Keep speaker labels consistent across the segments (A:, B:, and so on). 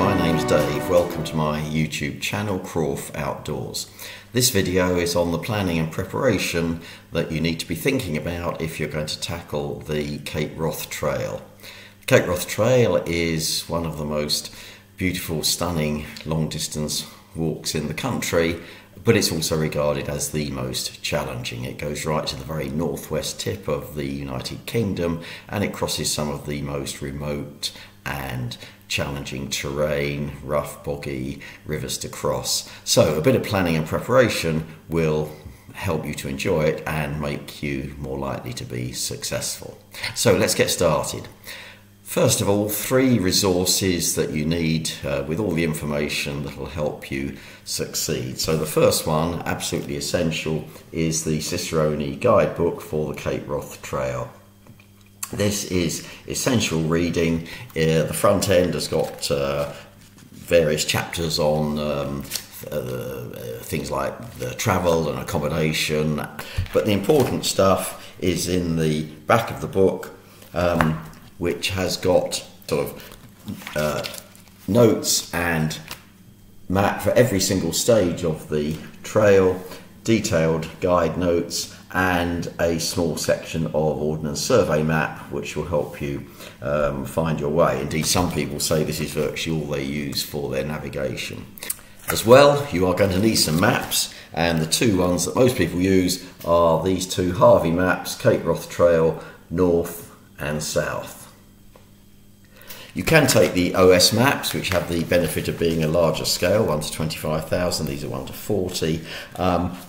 A: my name's Dave. Welcome to my YouTube channel, Crawf Outdoors. This video is on the planning and preparation that you need to be thinking about if you're going to tackle the Cape Wrath Trail. The Cape Wrath Trail is one of the most beautiful, stunning, long-distance walks in the country, but it's also regarded as the most challenging. It goes right to the very northwest tip of the United Kingdom, and it crosses some of the most remote and challenging terrain, rough, boggy rivers to cross. So a bit of planning and preparation will help you to enjoy it and make you more likely to be successful. So let's get started. First of all, 3 resources that you need with all the information that will help you succeed. So the first one, absolutely essential, is the Cicerone guidebook for the Cape Wrath Trail. This is essential reading. The front end has got various chapters on things like the travel and accommodation, but the important stuff is in the back of the book, which has got sort of notes and map for every single stage of the trail, detailed guide notes, and a small section of Ordnance Survey map which will help you find your way. Indeed, some people say this is virtually all they use for their navigation. As well, you are going to need some maps, and the 2 ones that most people use are these 2 Harvey maps, Cape Wrath Trail, north and south. You can take the OS maps, which have the benefit of being a larger scale, 1 to 25,000, these are 1 to 40,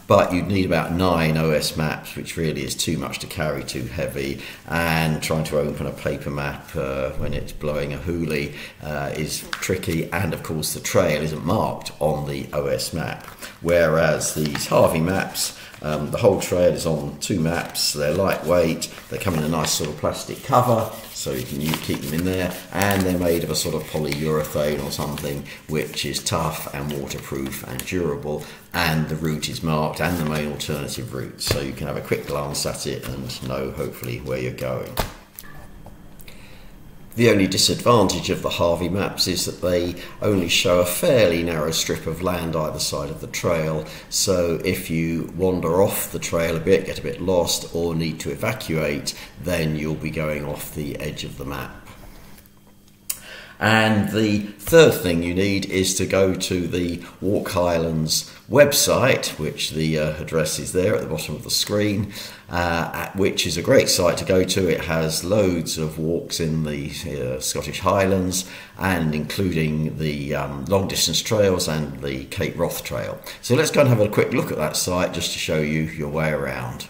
A: but you'd need about 9 OS maps, which really is too much to carry, too heavy, and trying to open a paper map when it's blowing a hoolie is tricky, and of course the trail isn't marked on the OS map, whereas these Harvey maps, the whole trail is on 2 maps. They're lightweight, they come in a nice sort of plastic cover, so you can keep them in there, and they're made of a sort of polyurethane or something which is tough and waterproof and durable, and the route is marked and the main alternative route, so you can have a quick glance at it and know hopefully where you're going. The only disadvantage of the Harvey maps is that they only show a fairly narrow strip of land either side of the trail, so if you wander off the trail a bit, get a bit lost, or need to evacuate, then you'll be going off the edge of the map. And the third thing you need is to go to the Walk Highlands website, which the address is there at the bottom of the screen, which is a great site to go to. It has loads of walks in the Scottish Highlands, and including the long distance trails and the Cape Wrath Trail. So let's go and have a quick look at that site just to show you your way around.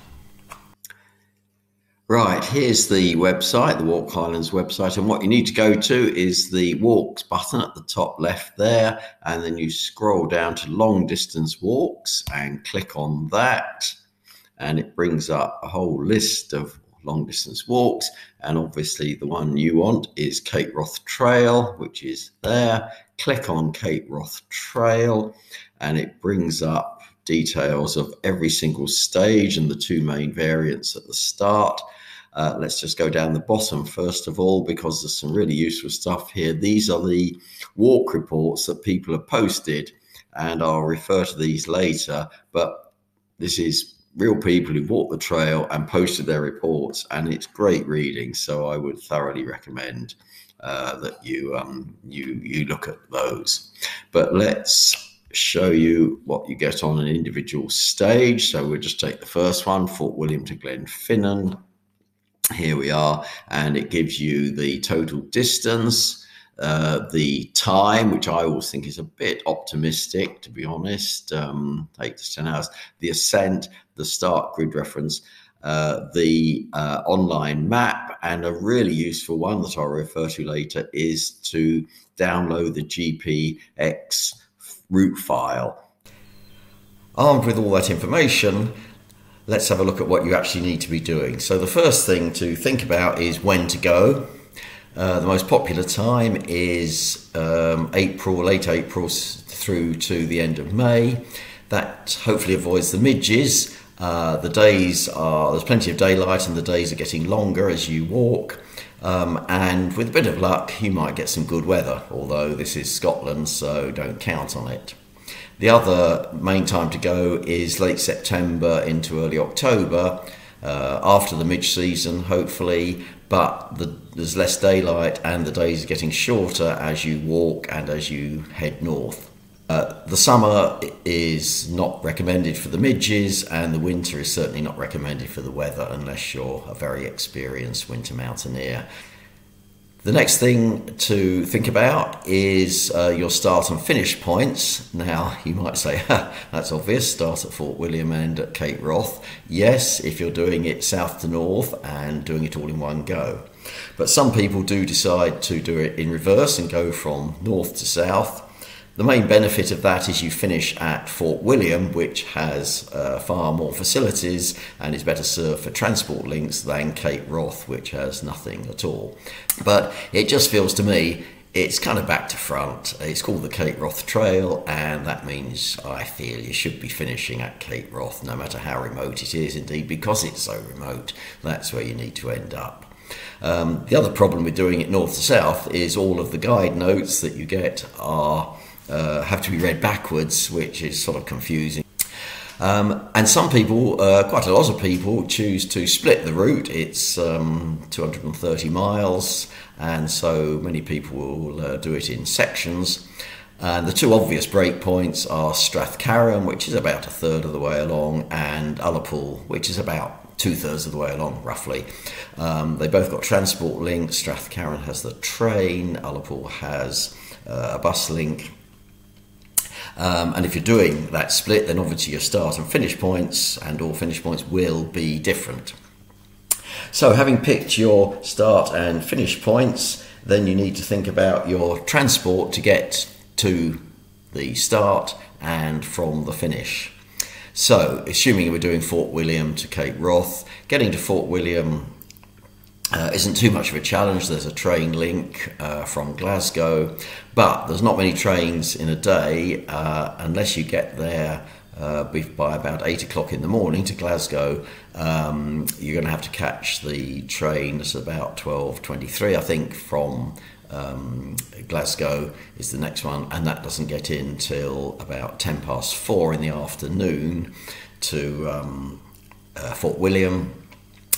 A: Right, here's the website, the Walk Highlands website, and what you need to go to is the Walks button at the top left there, and then you scroll down to Long Distance Walks and click on that, and it brings up a whole list of long distance walks, and obviously the one you want is Cape Wrath Trail, which is there. Click on Cape Wrath Trail, and it brings up details of every single stage and the 2 main variants at the start. Let's just go down the bottom first of all, because there's some really useful stuff here. These are the walk reports that people have posted, and I'll refer to these later, but this is real people who walked the trail and posted their reports, and it's great reading, so I would thoroughly recommend that you look at those. But let's show you what you get on an individual stage. So we'll just take the first one, Fort William to Glenfinnan. Here we are, and it gives you the total distance, the time, which I always think is a bit optimistic, to be honest, 8 to 10 hours, the ascent, the start grid reference, the online map, and a really useful one that I'll refer to later is to download the GPX route file. Armed with all that information, let's have a look at what you actually need to be doing. So the first thing to think about is when to go. The most popular time is April, late April through to the end of May. That hopefully avoids the midges. The days are, there's plenty of daylight and the days are getting longer as you walk. And with a bit of luck you might get some good weather, although this is Scotland, so don't count on it. The other main time to go is late September into early October, after the mid-season hopefully, but there's less daylight and the days are getting shorter as you walk and as you head north. The summer is not recommended for the midges, and the winter is certainly not recommended for the weather unless you're a very experienced winter mountaineer. The next thing to think about is your start and finish points. Now, you might say, that's obvious, start at Fort William and at Cape Wrath. Yes, if you're doing it south to north and doing it all in one go. But some people do decide to do it in reverse and go from north to south. The main benefit of that is you finish at Fort William, which has far more facilities and is better served for transport links than Cape Wrath, which has nothing at all. But it just feels to me it's kind of back to front. It's called the Cape Wrath Trail, and that means I feel you should be finishing at Cape Wrath, no matter how remote it is. Indeed, because it's so remote, that's where you need to end up. The other problem with doing it north to south is all of the guide notes that you get are have to be read backwards, which is sort of confusing. And some people, quite a lot of people, choose to split the route. It's 230 miles, and so many people will do it in sections. And the two obvious breakpoints are Strathcarron, which is about a third of the way along, and Ullapool, which is about two-thirds of the way along, roughly. They both got transport links. Strathcarron has the train, Ullapool has a bus link. And if you're doing that split, then obviously your start and finish points and all finish points will be different. So having picked your start and finish points, then you need to think about your transport to get to the start and from the finish. So assuming we're doing Fort William to Cape Wrath, getting to Fort William isn't too much of a challenge. There's a train link from Glasgow, but there's not many trains in a day unless you get there by about 8 o'clock in the morning to Glasgow. You're going to have to catch the train. It's about 12:23, I think, from Glasgow is the next one, and that doesn't get in till about 4:10 in the afternoon to Fort William.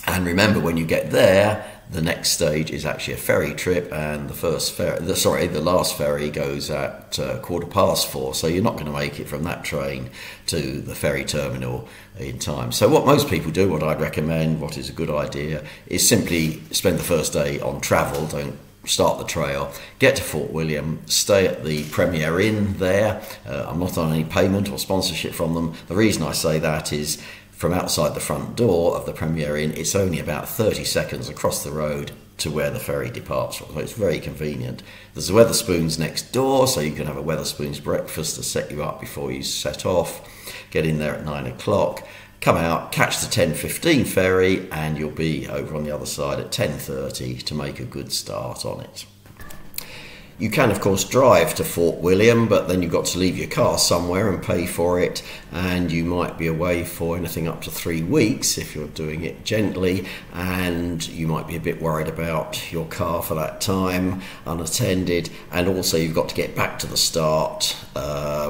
A: And remember, when you get there, the next stage is actually a ferry trip, and the last ferry goes at 4:15, so you're not going to make it from that train to the ferry terminal in time. So what most people do, what I'd recommend, what is a good idea, is simply spend the first day on travel. Don't start the trail, get to Fort William, stay at the Premier Inn there. I'm not on any payment or sponsorship from them. The reason I say that is from outside the front door of the Premier Inn, it's only about 30 seconds across the road to where the ferry departs from, so it's very convenient. There's the Wetherspoons next door, so you can have a Wetherspoons breakfast to set you up before you set off. Get in there at 9 o'clock, come out, catch the 10:15 ferry, and you'll be over on the other side at 10:30 to make a good start on it. You can, of course, drive to Fort William, but then you've got to leave your car somewhere and pay for it, and you might be away for anything up to 3 weeks if you're doing it gently, and you might be a bit worried about your car for that time, unattended, and also you've got to get back to the start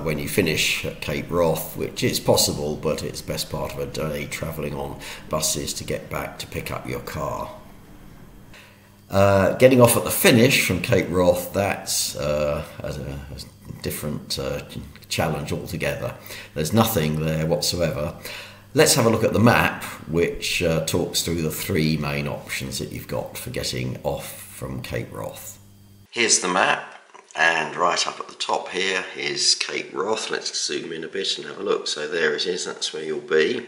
A: when you finish at Cape Wrath, which is possible, but it's best part of a day travelling on buses to get back to pick up your car. Getting off at the finish from Cape Wrath, that's a different challenge altogether. There's nothing there whatsoever. Let's have a look at the map, which talks through the three main options that you've got for getting off from Cape Wrath. Here's the map, and right up at the top here is Cape Wrath. Let's zoom in a bit and have a look. So there it is, that's where you'll be.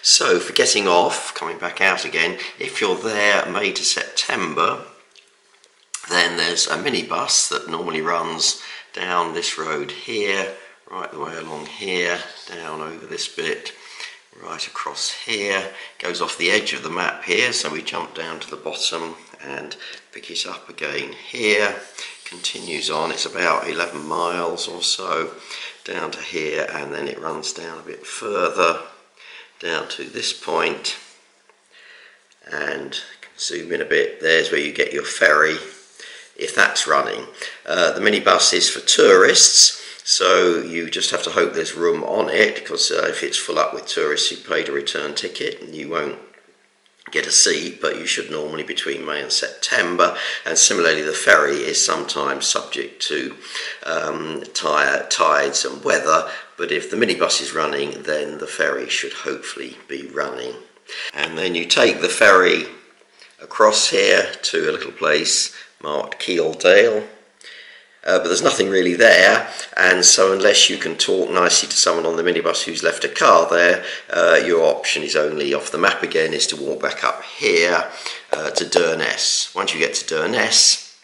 A: So for getting off, coming back out again, if you're there May to September, then there's a minibus that normally runs down this road here, right the way along here, down over this bit, right across here, goes off the edge of the map here, so we jump down to the bottom and pick it up again here, continues on. It's about 11 miles or so down to here, and then it runs down a bit further down to this point and zoom in a bit, there's where you get your ferry, if that's running. The minibus is for tourists, so you just have to hope there's room on it, because if it's full up with tourists who paid a return ticket, you won't get a seat, but you should normally between May and September. And similarly, the ferry is sometimes subject to tides and weather, but if the minibus is running, then the ferry should hopefully be running. And then you take the ferry across here to a little place marked Keeldale, but there's nothing really there, and so unless you can talk nicely to someone on the minibus who's left a car there, your option is only off the map again, is to walk back up here to Durness. Once you get to Durness,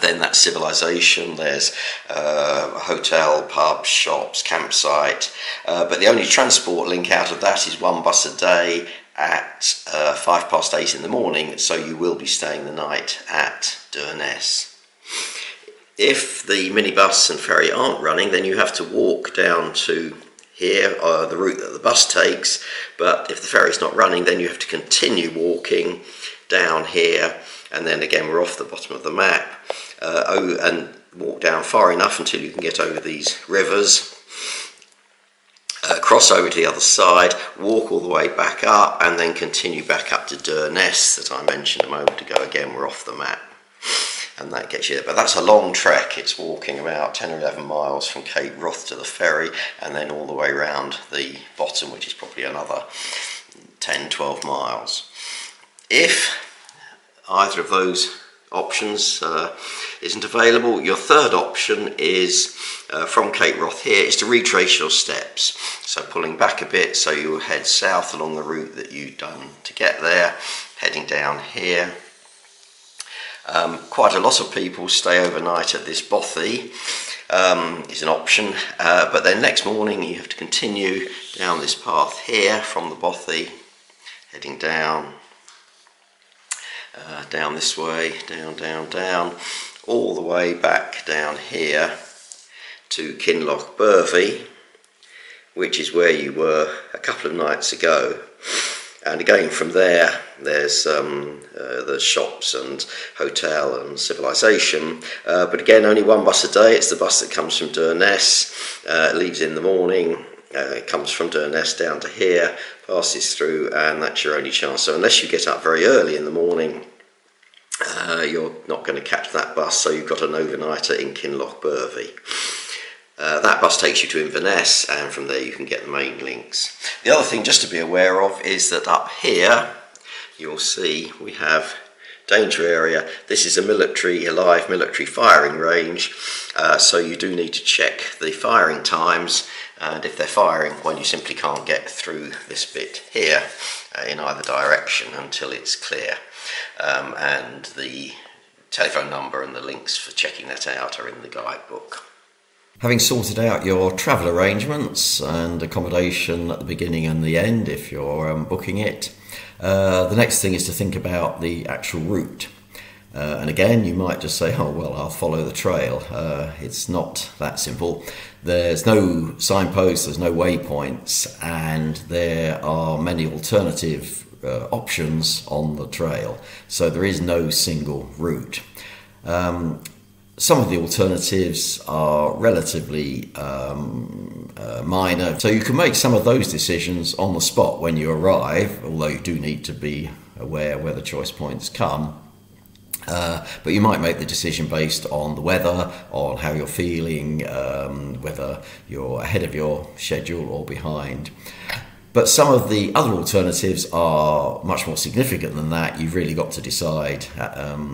A: then that's civilization. There's a hotel, pubs, shops, campsite, but the only transport link out of that is one bus a day at 8:05 in the morning, so you will be staying the night at Durness. If the minibus and ferry aren't running, then you have to walk down to here, the route that the bus takes, but if the ferry's not running, then you have to continue walking down here, and then again we're off the bottom of the map, and walk down far enough until you can get over these rivers, cross over to the other side, walk all the way back up, and then continue back up to Durness that I mentioned a moment ago. Again, we're off the map, and that gets you there. But that's a long trek. It's walking about 10 or 11 miles from Cape Wrath to the ferry, and then all the way around the bottom, which is probably another 10-12 miles. If either of those options isn't available, your third option is from Cape Wrath here is to retrace your steps. So pulling back a bit, so you'll head south along the route that you've done to get there, heading down here. Quite a lot of people stay overnight at this bothy, is an option, but then next morning you have to continue down this path here from the bothy, heading down, down this way, down, all the way back down here to Kinloch Burvey, which is where you were a couple of nights ago. And again from there, there's the shops and hotel and civilization, but again only one bus a day. It's the bus that comes from Durness, leaves in the morning, it comes from Durness down to here, passes through, and that's your only chance. So unless you get up very early in the morning, you're not going to catch that bus, so you've got an overnighter in Kinloch Burvey. That bus takes you to Inverness, and from there you can get the main links. The other thing just to be aware of is that up here you'll see we have danger area. This is a live military firing range, so you do need to check the firing times, and if they're firing, well, you simply can't get through this bit here in either direction until it's clear, and the telephone number and the links for checking that out are in the guidebook. Having sorted out your travel arrangements and accommodation at the beginning and the end if you're booking it, the next thing is to think about the actual route. And again, you might just say, oh well, I'll follow the trail. It's not that simple. There's no signposts, there's no waypoints, and there are many alternative options on the trail, so there is no single route. Some of the alternatives are relatively minor, so you can make some of those decisions on the spot when you arrive, although you do need to be aware where the choice points come. But you might make the decision based on the weather, on how you're feeling, whether you're ahead of your schedule or behind. But some of the other alternatives are much more significant than that. You've really got to decide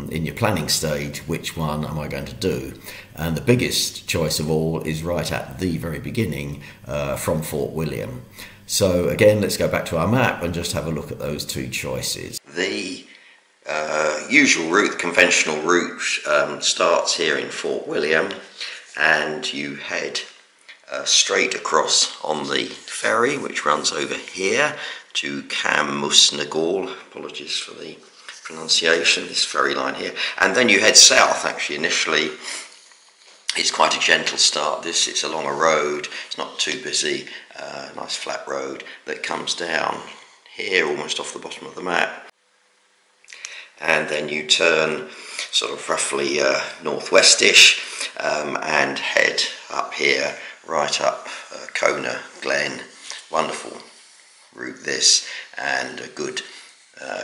A: in your planning stage, which one am I going to do? And the biggest choice of all is right at the very beginning from Fort William. So again, let's go back to our map and just have a look at those two choices. The usual route, the conventional route, starts here in Fort William, and you head straight across on the ferry, which runs over here to Cam-mus-Nagal. Apologies for the pronunciation, this ferry line here. And then you head south. Actually, initially, it's quite a gentle start. It's along a road. It's not too busy. Nice flat road that comes down here, almost off the bottom of the map. and then you turn sort of roughly northwestish and head up here, right up Kona Glen. Wonderful route this, and a good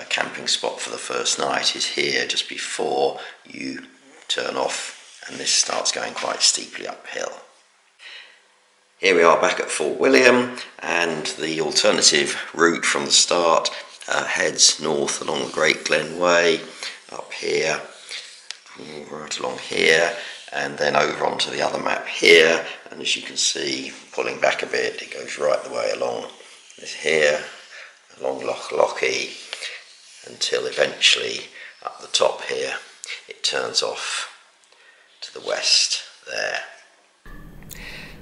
A: camping spot for the first night is here just before you turn off, and this starts going quite steeply uphill. Here we are back at Fort William, and the alternative route from the start heads north along the Great Glen Way, up here, right along here, and then over onto the other map here, and as you can see, pulling back a bit, it goes right the way along this here, along Loch Lochy, until eventually up the top here it turns off to the west there.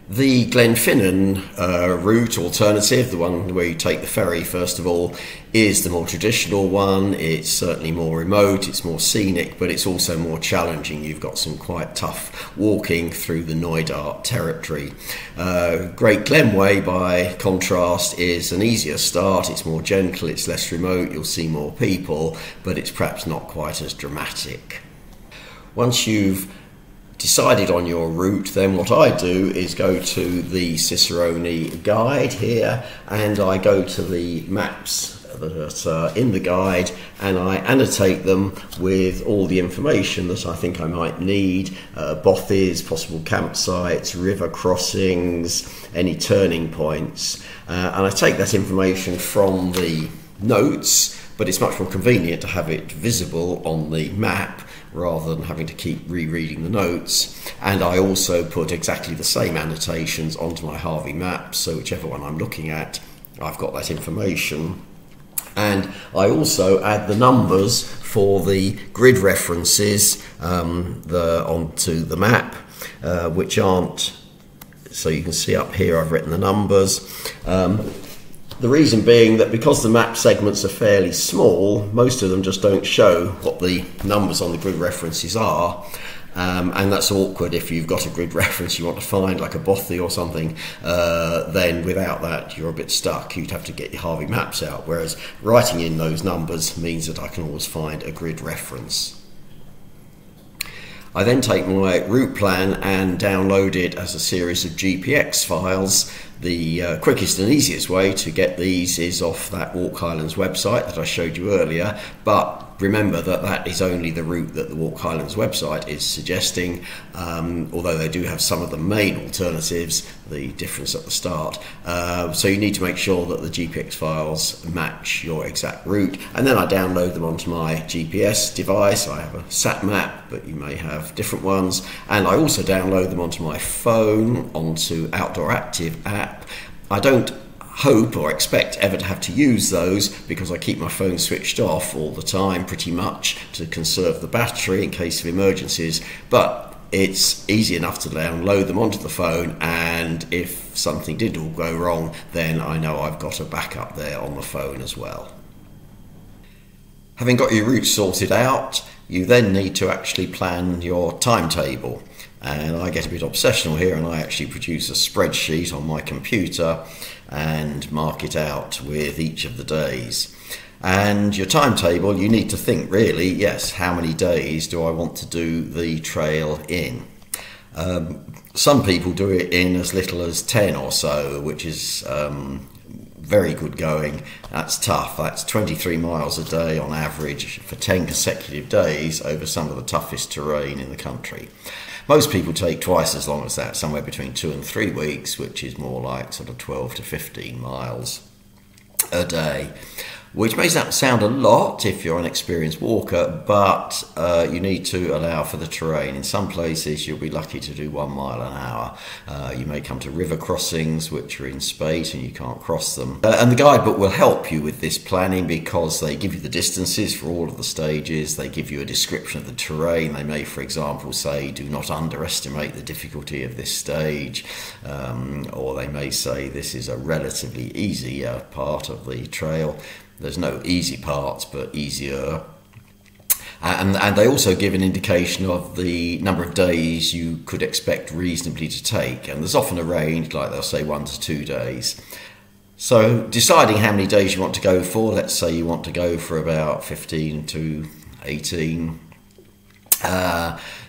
A: The Glenfinnan route alternative, the one where you take the ferry first of all, is the more traditional one. It's certainly more remote, it's more scenic, but it's also more challenging. You've got some quite tough walking through the Knoydart territory. Great Glen Way, by contrast, is an easier start. It's more gentle, it's less remote, you'll see more people, but it's perhaps not quite as dramatic. Once you've decided on your route, then what I do is go to the Cicerone guide here, and I go to the maps that are in the guide, and I annotate them with all the information that I think I might need, bothes, possible campsites, river crossings, any turning points, and I take that information from the notes, but it's much more convenient to have it visible on the map rather than having to keep rereading the notes. And I also put exactly the same annotations onto my Harvey map, so whichever one I'm looking at, I've got that information. And I also add the numbers for the grid references onto the map, which aren't, so you can see up here I've written the numbers. The reason being that because the map segments are fairly small, most of them just don't show what the numbers on the grid references are, and that's awkward if you've got a grid reference you want to find, like a bothy or something, then without that you're a bit stuck. You'd have to get your Harvey maps out, whereas writing in those numbers means that I can always find a grid reference. I then take my route plan and download it as a series of GPX files. The quickest and easiest way to get these is off that Walk Highlands website that I showed you earlier, but remember that that is only the route that the Walk Highlands website is suggesting, although they do have some of the main alternatives, the difference at the start. So you need to make sure that the GPX files match your exact route, and then I download them onto my GPS device. I have a sat map, but you may have different ones, and I also download them onto my phone, onto Outdoor Active app. I don't hope or expect ever to have to use those because I keep my phone switched off all the time pretty much to conserve the battery in case of emergencies, but it's easy enough to download them onto the phone, and if something did all go wrong, then I know I've got a backup there on the phone as well. Having got your route sorted out, you then need to actually plan your timetable. And I get a bit obsessional here, and I actually produce a spreadsheet on my computer and mark it out with each of the days. And your timetable, you need to think really, yes, how many days do I want to do the trail in? Some people do it in as little as 10 or so, which is very good going. That's tough. That's 23 miles a day on average for 10 consecutive days over some of the toughest terrain in the country. Most people take twice as long as that, somewhere between 2 and 3 weeks, which is more like sort of 12 to 15 miles a day, which may sound a lot if you're an experienced walker, but you need to allow for the terrain. In some places you'll be lucky to do 1 mile an hour. You may come to river crossings which are in spate and you can't cross them. And the guidebook will help you with this planning because they give you the distances for all of the stages, they give you a description of the terrain. They may, for example, say do not underestimate the difficulty of this stage, or they may say this is a relatively easy part of the trail. There's no easy parts, but easier. And they also give an indication of the number of days you could expect reasonably to take. And there's often a range, like they'll say 1 to 2 days. So deciding how many days you want to go for, let's say you want to go for about 15 to 18.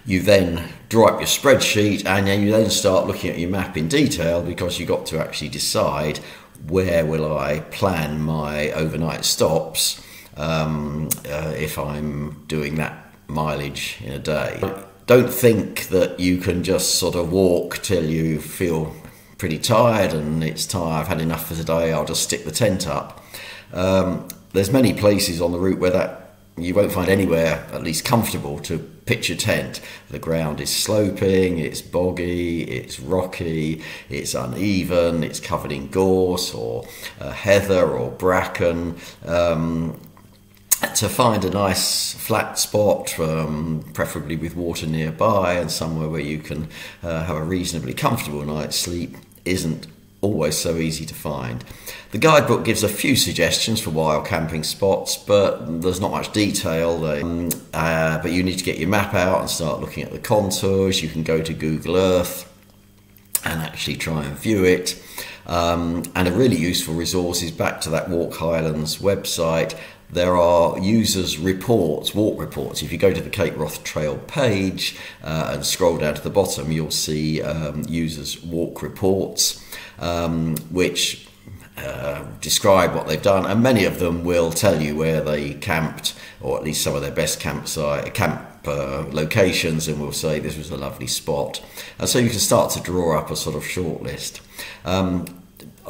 A: You then draw up your spreadsheet, and then you then start looking at your map in detail, because you've got to actually decide where will I plan my overnight stops if I'm doing that mileage in a day. Don't think that you can just sort of walk till you feel pretty tired and it's time, I've had enough for today, I'll just stick the tent up. There's many places on the route where that you won't find anywhere at least comfortable to pitch a tent. The ground is sloping, it's boggy, it's rocky, it's uneven, it's covered in gorse or heather or bracken. To find a nice flat spot, preferably with water nearby and somewhere where you can have a reasonably comfortable night's sleep, isn't always so easy to find. The guidebook gives a few suggestions for wild camping spots, but there's not much detail. But you need to get your map out and start looking at the contours. You can go to Google Earth and actually try and view it. And a really useful resource is back to that Walk Highlands website. There are users' reports, walk reports. If you go to the Cape Wrath Trail page and scroll down to the bottom, you'll see users' walk reports, which describe what they've done, and many of them will tell you where they camped, or at least some of their best camp locations, and will say this was a lovely spot. And so you can start to draw up a sort of short list.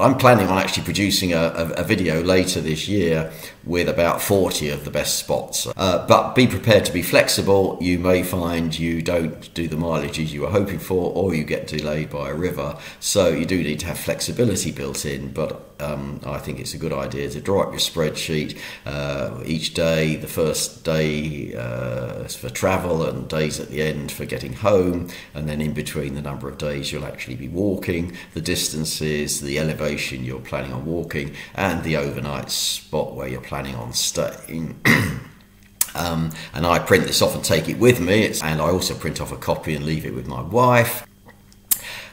A: I'm planning on actually producing a video later this year with about 40 of the best spots. But be prepared to be flexible. You may find you don't do the mileages you were hoping for, or you get delayed by a river. So you do need to have flexibility built in, but I think it's a good idea to draw up your spreadsheet each day. The first day is for travel and days at the end for getting home, and then in between the number of days you'll actually be walking, the distances, the elevation you're planning on walking, and the overnight spot where you're planning on staying. And I print this off and take it with me, and I also print off a copy and leave it with my wife.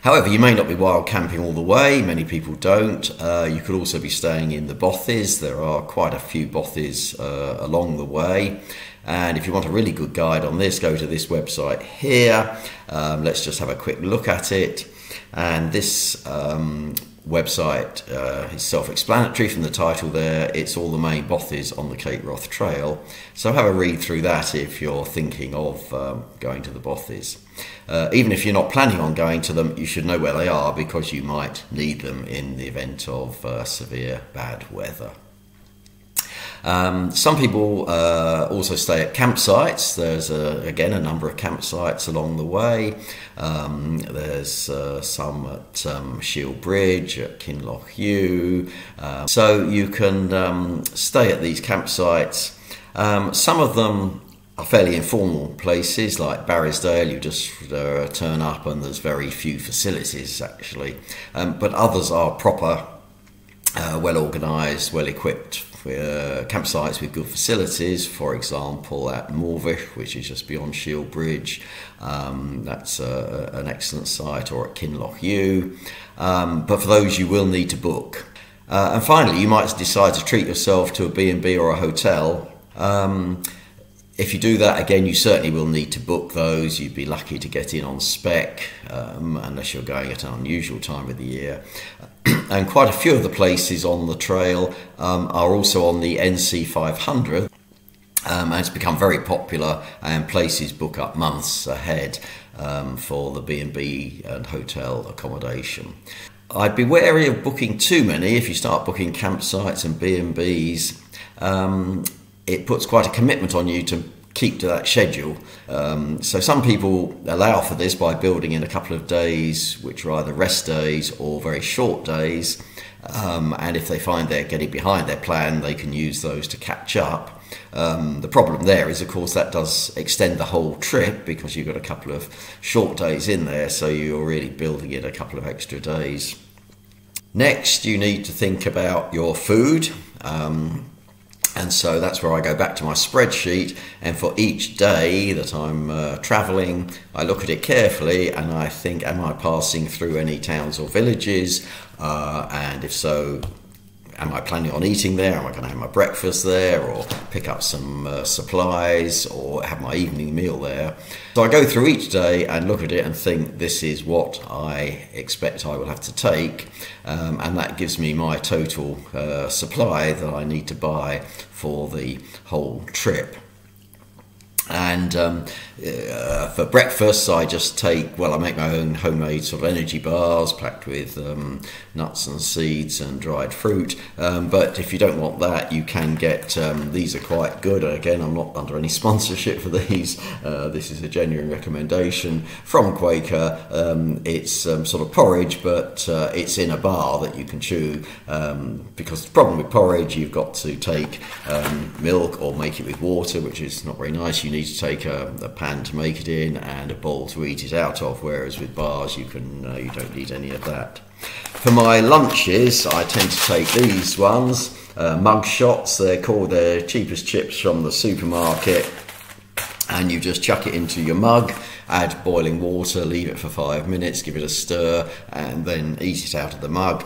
A: However, you may not be wild camping all the way. Many people don't. You could also be staying in the bothies. There are quite a few bothies along the way. And if you want a really good guide on this, go to this website here. Let's just have a quick look at it. And this website is self-explanatory from the title there. It's all the main bothies on the Cape Wrath Trail. So have a read through that if you're thinking of going to the bothies. Even if you're not planning on going to them, you should know where they are, because you might need them in the event of severe bad weather. Some people also stay at campsites. There's again a number of campsites along the way. There's some at Shield Bridge, at Kinloch. So you can stay at these campsites. Some of them are fairly informal places, like Barrisdale. You just turn up and there's very few facilities actually. But others are proper, well organised, well equipped campsites with good facilities. For example, at Morvish, which is just beyond Shield Bridge, that's an excellent site, or at Kinloch. But for those you will need to book. And finally, you might decide to treat yourself to a B&B or a hotel. If you do that, again, you certainly will need to book those. You'd be lucky to get in on spec, unless you're going at an unusual time of the year. And quite a few of the places on the trail are also on the NC 500. And it's become very popular, and places book up months ahead for the B&B and hotel accommodation. I'd be wary of booking too many. If you start booking campsites and B&Bs, it puts quite a commitment on you to keep to that schedule. So some people allow for this by building in a couple of days, which are either rest days or very short days. And if they find they're getting behind their plan, they can use those to catch up. The problem there is, of course, that does extend the whole trip, because you've got a couple of short days in there, so you're really building in a couple of extra days. Next, you need to think about your food. And so that's where I go back to my spreadsheet, and for each day that I'm travelling, I look at it carefully and I think, am I passing through any towns or villages? And if so, am I planning on eating there? Am I going to have my breakfast there, or pick up some supplies, or have my evening meal there? So I go through each day and look at it and think, this is what I expect I will have to take, and that gives me my total supply that I need to buy for the whole trip. And for breakfast, I just take, well, I make my own homemade sort of energy bars packed with nuts and seeds and dried fruit. But if you don't want that, you can get, these are quite good. Again, I'm not under any sponsorship for these. This is a genuine recommendation from Quaker. It's sort of porridge, but it's in a bar that you can chew. Because the problem with porridge, you've got to take milk or make it with water, which is not very nice. You need to take a pan to make it in and a bowl to eat it out of, whereas with bars you don't need any of that. For my lunches, I tend to take these ones, mug shots. They're called, they're cheapest chips from the supermarket, and you just chuck it into your mug, add boiling water, leave it for 5 minutes, give it a stir, and then eat it out of the mug.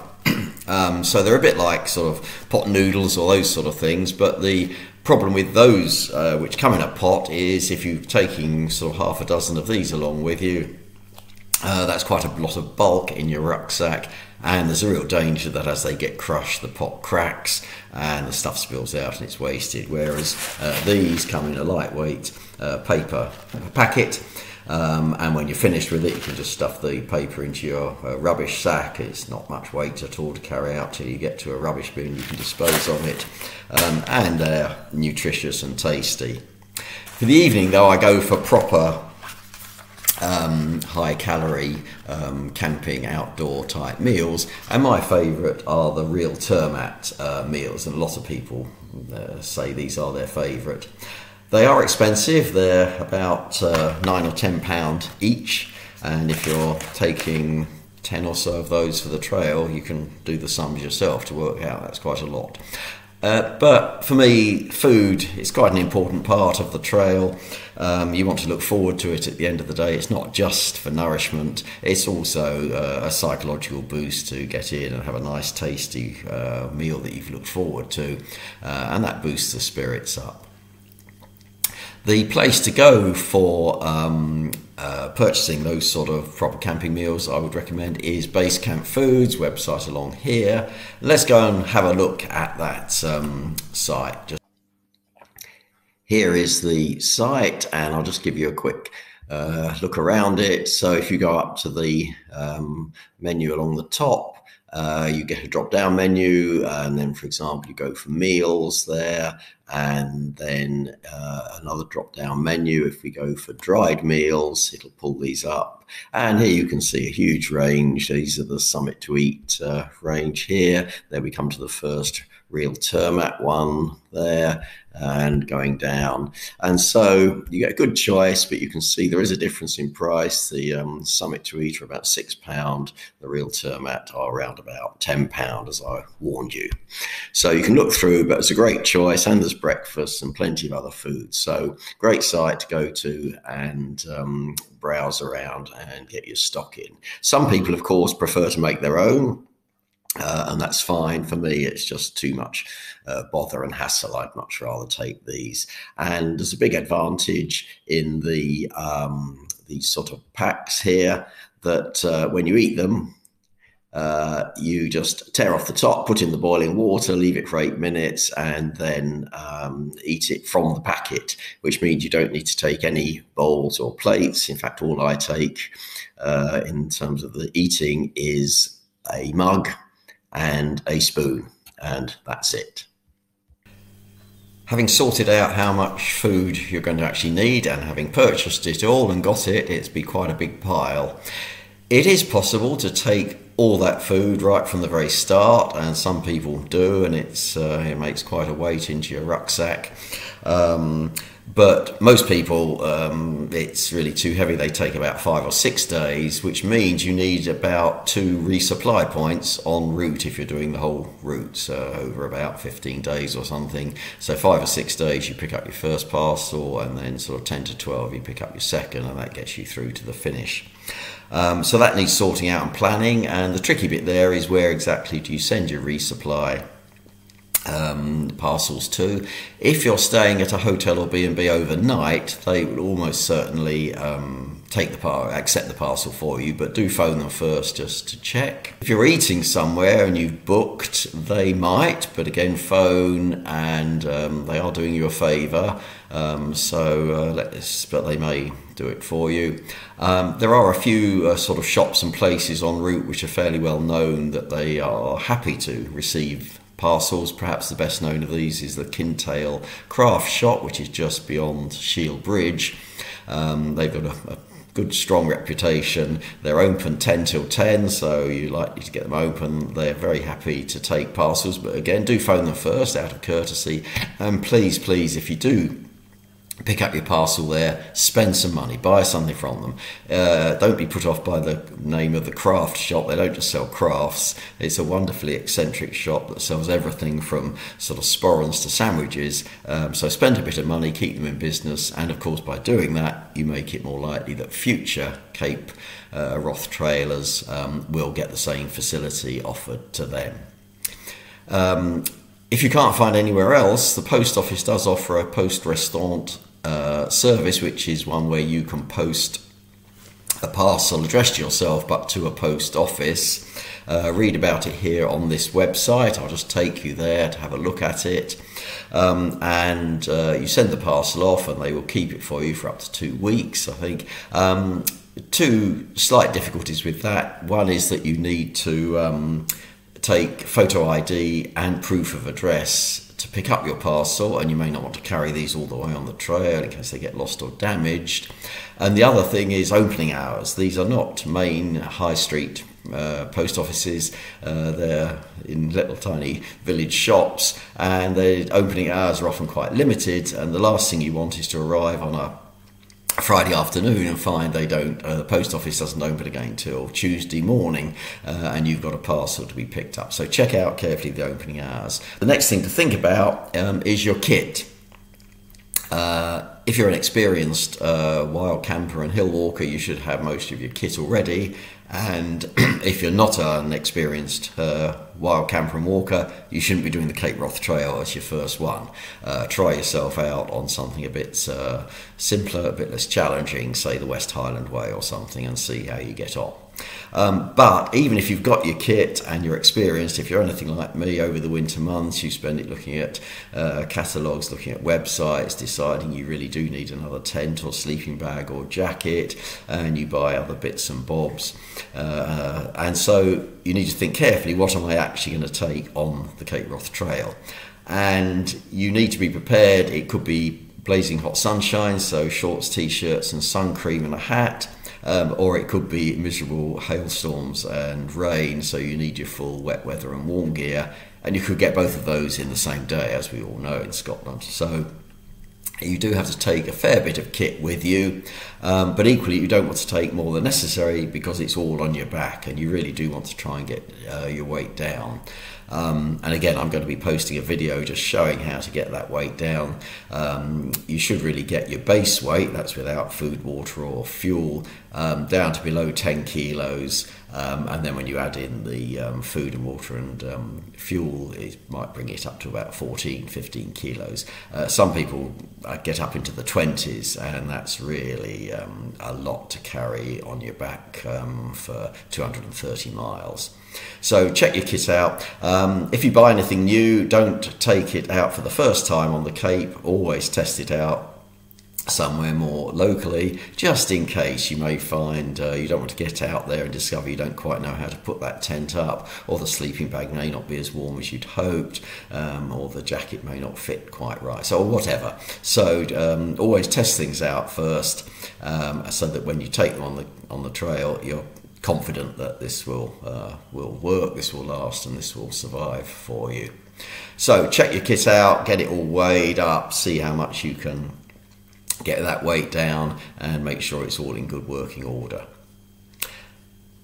A: So they're a bit like sort of pot noodles or those sort of things, but the problem with those which come in a pot is if you're taking sort of half a dozen of these along with you, that's quite a lot of bulk in your rucksack, and there's a real danger that as they get crushed, the pot cracks and the stuff spills out and it's wasted, whereas these come in a lightweight paper packet. And when you're finished with it, you can just stuff the paper into your rubbish sack. It's not much weight at all to carry out till you get to a rubbish bin. You can dispose of it, and they're nutritious and tasty. For the evening, though, I go for proper high-calorie camping outdoor type meals, and my favourite are the real termat meals, and a lot of people say these are their favourite. They are expensive. They're about £9 or £10 each, and if you're taking 10 or so of those for the trail, you can do the sums yourself to work out that's quite a lot. But for me, food is quite an important part of the trail. You want to look forward to it at the end of the day. It's not just for nourishment, it's also a psychological boost to get in and have a nice tasty meal that you've looked forward to, and that boosts the spirits up. The place to go for purchasing those sort of proper camping meals I would recommend is Base Camp Foods, website along here. Let's go and have a look at that site. Here is the site, and I'll just give you a quick look around it. So if you go up to the menu along the top, you get a drop-down menu, and then, for example, you go for meals there, and then another drop-down menu. If we go for dried meals, it'll pull these up, and here you can see a huge range. These are the Summit to Eat range here. Then we come to the first real termat one there, and going down, and so you get a good choice, but you can see there is a difference in price. The Summit to Eat are about £6, the real termat are around about £10, as I warned you. So you can look through, but it's a great choice, and there's breakfast and plenty of other food. So great site to go to and browse around and get your stock in. Some people, of course, prefer to make their own, and that's fine. For me, it's just too much bother and hassle. I'd much rather take these. And there's a big advantage in the these sort of packs here that when you eat them, you just tear off the top, put in the boiling water, leave it for 8 minutes, and then eat it from the packet, which means you don't need to take any bowls or plates. In fact, all I take in terms of the eating is a mug and a spoon, and that's it. Having sorted out how much food you're going to actually need, and having purchased it all and got it, it's be quite a big pile. It is possible to take all that food right from the very start, and some people do, and it makes quite a weight into your rucksack. But most people, it's really too heavy. They take about 5 or 6 days, which means you need about 2 resupply points en route if you're doing the whole route, over about 15 days or something. So 5 or 6 days you pick up your first parcel, and then sort of 10 to 12 you pick up your second, and that gets you through to the finish. So that needs sorting out and planning, and the tricky bit there is where exactly do you send your resupply. parcels too. If you're staying at a hotel or B&B overnight, they will almost certainly accept the parcel for you, but do phone them first just to check. If you're eating somewhere and you've booked, they might, but again, phone, and they are doing you a favour, but they may do it for you. There are a few sort of shops and places en route which are fairly well known that they are happy to receive parcels. Perhaps the best known of these is the Kintail craft shop, which is just beyond Shield Bridge. They've got a good strong reputation. They're open 10 till 10, so you're likely to get them open. They're very happy to take parcels, but again, do phone them first out of courtesy. And please, if you do pick up your parcel there, spend some money, buy something from them. Don't be put off by the name of the craft shop. They don't just sell crafts. It's a wonderfully eccentric shop that sells everything from sort of sporrans to sandwiches. So spend a bit of money, keep them in business, and of course by doing that you make it more likely that future Cape Wrath trailers will get the same facility offered to them. If you can't find anywhere else, the post office does offer a post restaurant service, which is one where you can post a parcel addressed to yourself but to a post office. Read about it here on this website. I'll just take you there to have a look at it, and you send the parcel off and they will keep it for you for up to 2 weeks, I think. Two slight difficulties with that. One is that you need to take photo ID and proof of address to pick up your parcel, and you may not want to carry these all the way on the trail in case they get lost or damaged. And the other thing is opening hours. These are not main high street post offices. They're in little tiny village shops, and their opening hours are often quite limited, and the last thing you want is to arrive on a Friday afternoon and find the post office doesn't open again till Tuesday morning, and you've got a parcel to be picked up. So check out carefully the opening hours. The next thing to think about is your kit. If you're an experienced wild camper and hill walker, you should have most of your kit already. And if you're not an experienced wild camper and walker, you shouldn't be doing the Cape Wrath Trail as your first one. Try yourself out on something a bit simpler, a bit less challenging, say the West Highland Way or something, and see how you get on. But even if you've got your kit and you're experienced, if you're anything like me, over the winter months you spend it looking at catalogues, looking at websites, deciding you really do need another tent or sleeping bag or jacket, and you buy other bits and bobs, and so you need to think carefully, what am I actually going to take on the Cape Wrath Trail? And you need to be prepared. It could be blazing hot sunshine, so shorts, t-shirts and sun cream and a hat. Or it could be miserable hailstorms and rain, so you need your full wet weather and warm gear, and you could get both of those in the same day, as we all know in Scotland. So you do have to take a fair bit of kit with you, but equally you don't want to take more than necessary because it's all on your back, and you really do want to try and get your weight down. And again, I'm going to be posting a video just showing how to get that weight down. You should really get your base weight, that's without food, water or fuel, down to below 10 kilos, and then when you add in the food and water and fuel, it might bring it up to about 14-15 kilos. Some people get up into the 20s, and that's really a lot to carry on your back for 230 miles. So check your kit out. If you buy anything new, don't take it out for the first time on the Cape. Always test it out somewhere more locally, just in case you may find you don't want to get out there and discover you don't quite know how to put that tent up, or the sleeping bag may not be as warm as you'd hoped, or the jacket may not fit quite right, so whatever. So always test things out first, so that when you take them on the trail, you're confident that this will work, this will last, and this will survive for you. So check your kit out, get it all weighed up, see how much you can get that weight down, and make sure it's all in good working order.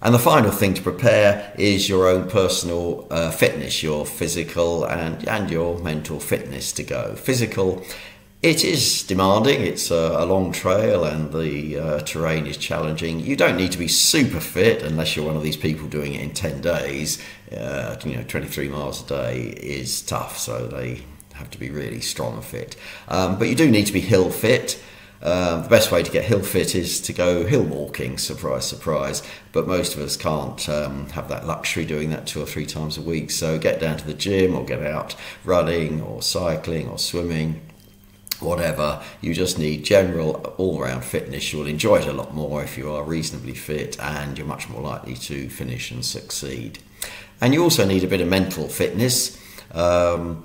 A: And the final thing to prepare is your own personal fitness, your physical and your mental fitness to go. Physical, It is demanding. It's a long trail and the terrain is challenging. You don't need to be super fit unless you're one of these people doing it in 10 days. 23 miles a day is tough, so they have to be really strong and fit. But you do need to be hill fit. The best way to get hill fit is to go hill walking, surprise, surprise. But most of us can't have that luxury doing that 2 or 3 times a week. So get down to the gym or get out running or cycling or swimming. Whatever, you just need general all-round fitness. You'll enjoy it a lot more if you are reasonably fit, and you're much more likely to finish and succeed. And you also need a bit of mental fitness. You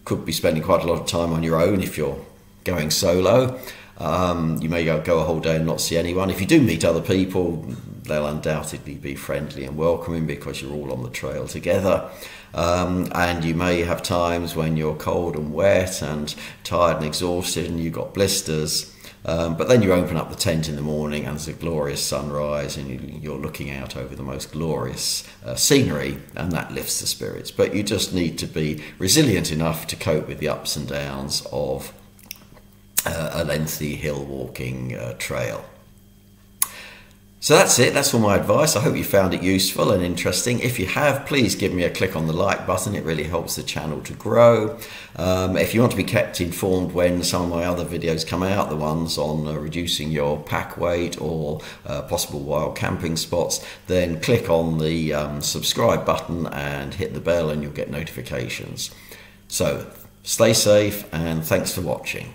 A: could be spending quite a lot of time on your own if you're going solo. You may go a whole day and not see anyone. If you do meet other people, they'll undoubtedly be friendly and welcoming because you're all on the trail together. And you may have times when you're cold and wet and tired and exhausted and you've got blisters. But then you open up the tent in the morning and there's a glorious sunrise and you're looking out over the most glorious scenery, and that lifts the spirits. But you just need to be resilient enough to cope with the ups and downs of a lengthy hill walking trail. So that's it. That's all my advice. I hope you found it useful and interesting. If you have, please give me a click on the like button. It really helps the channel to grow. If you want to be kept informed when some of my other videos come out, the ones on reducing your pack weight or possible wild camping spots, then click on the subscribe button and hit the bell and you'll get notifications. So stay safe and thanks for watching.